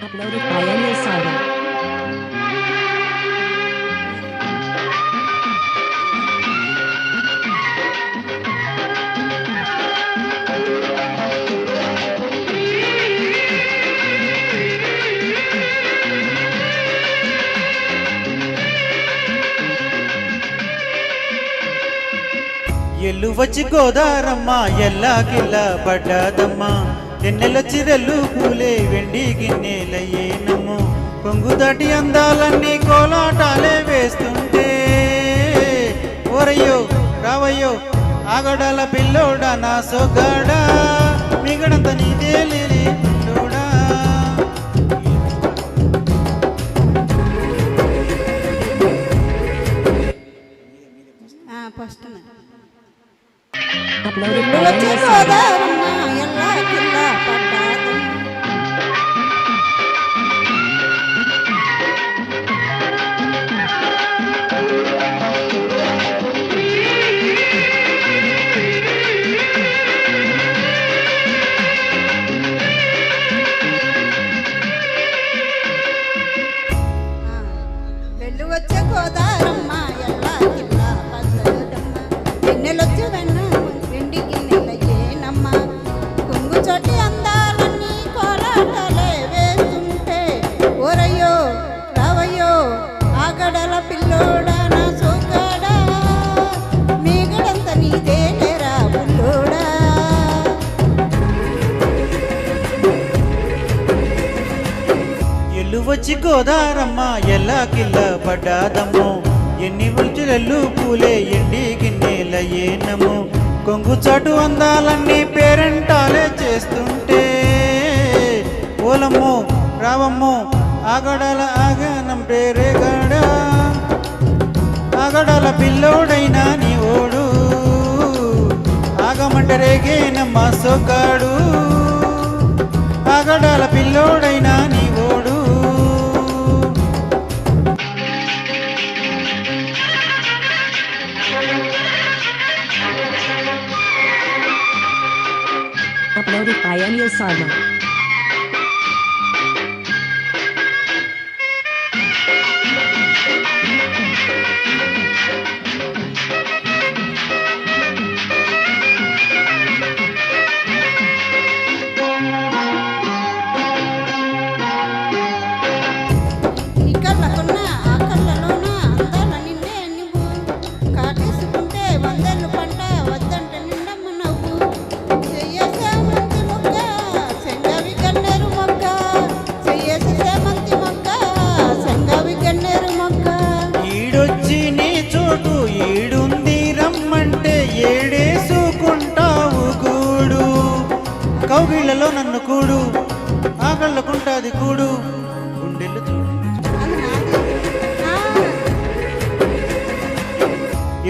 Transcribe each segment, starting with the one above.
Uploaded by Emil Saga. ఎల్లు వచ్చి గోదారమ్మ ఎల్లాకిల్లా పడ్డాదమ్మా ఎన్నెల చిరెల్లు పూలే వెండి గిన్నెలయ్యేనమ్ము కొంగు దాటి అందాలన్నీ కోలాటాలే వేస్తుంటే ఓరయ్యో రావయ్యో ఆగడాల పిల్లోడా నా సొగాడా మిగడంత నీదే లేని పిల్లోడా. Uploaded by Emil Saga. వచ్చే గోదారమ్మ ఎల్లా కిల్లా పడ్డాదమ్మ వెన్నెలొచ్చి వెన్న వెండి గిన్నెలయ్యేనమ్మ కొంగు చోటి అందాలన్నీ కోలాటాలే వేస్తుంటే ఓరయ్యో రావయ్యో ఆగడల పిల్లోడా నా సోగాడా మీగడంత నీదే లేరా బుల్లోడా. ఎల్లు వచ్చి గోదారమ్మ ఎల్లాకిల్లా పడ్డాదమ్మో ఎన్ని ఉల్చులెల్లు పూలే ఎండి గిన్నెలయ్యేనము కొంగు చాటు అందాలన్నీ పేరెంటాలే చేస్తుంటే ఓలమ్మో రావమ్మో ఆగడాల ఆగనం పేరేగాడా ఆగడాల పిల్లోడైనా నీ ఓడు ఆగమంట రేగేనమ్మ సొగ్గాడు ఆగడాల పిల్లోడైనా నీ ఓడు. Uploaded by Emil Saga. నీ కళ్ళకున్న ఆ కళ్ళలోన అందాల నిన్నే నువ్వు కాటేసుకుంటే వందలు పంట వద్దంటే నిండమ్మ నవ్వు చెయ్యేసే మంతి మొక్క చెంగవి గన్నేరు మొక్క చెయ్యేసే మంతి మొక్క చెంగవి గన్నేరు మొక్క. ఈడొచ్చి నీ చోటు ఈడుంది రమ్మంటే ఏడేసుకుంటావు కూడు కౌగిళ్ళలో నన్ను కూడు ఆకళ్ళకుంటాది కూడు గుండెలు చూడు. అది నాది.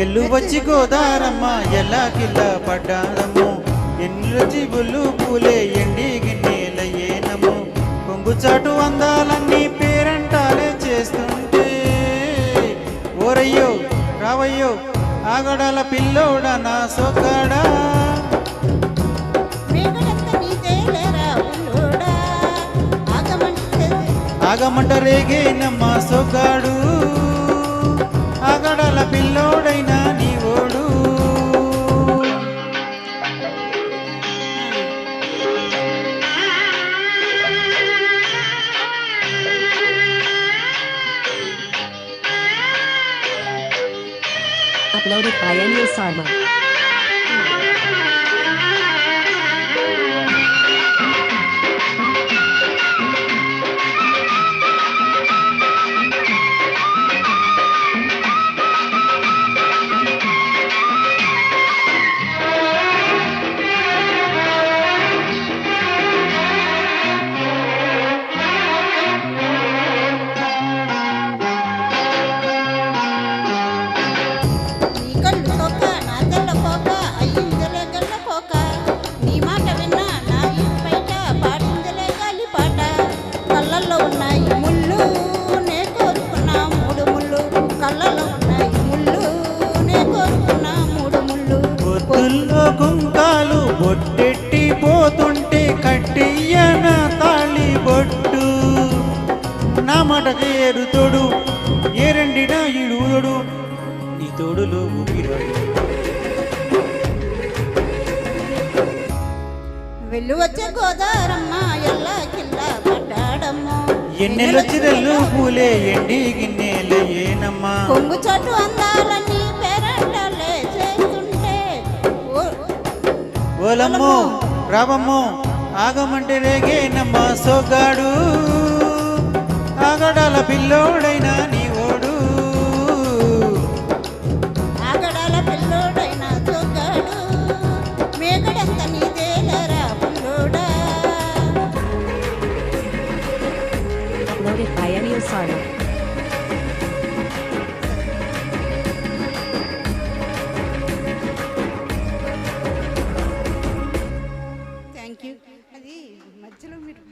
ఎల్లు వచ్చి గోదారమ్మ ఎల్లాకిల్లా పడ్డాదమ్ము ఎన్ని జీవులు పూలే ఎండి గిన్నెలయ్యేనము కొంగు చాటు అందాలన్నీ పేరంటాలే చేస్తుంటే ఓరయ్యో రావయ్యో ఆగడాల పిల్లోడా నా సొగ్గాడా మీగడంత నీదే లేరా బుల్లోడా ఆగమంట రేగేనమ్మ సొగ్గాడు ఆగడాల పిల్లోడైనా నీ ఓడు. Uploaded by Emil Saga. నీ కళ్ళు తొక్క నా తెల్ల ఏరు తోడు ఏ రెండినా ఈడుదోడు నీ తోడులో ఊపిరాడు వెళ్ళు వచ్చే గోదారమ్మ ఎల్లా కిల్లా పడ్డాడమ్మో ఎన్నెలొచ్చిరెల్లు పూలే ఎండి గిన్నెల ఏనమ్మా కొంగు చోటు అందాలని పేరంటాలే చేస్తుంటే ఓలమ్మో రావమ్మో ఆగమంటే రేగేనమ్మా సోగాడు ఆగడాల పిల్లోడైనా నీ ఓడు ఆగడాల పిల్లోడైన తొగ్గాడు మేగడంత నీదేలరా పుల్లోడా Uploaded by Anil Sarma. Thank you అది మధ్యలో మీరు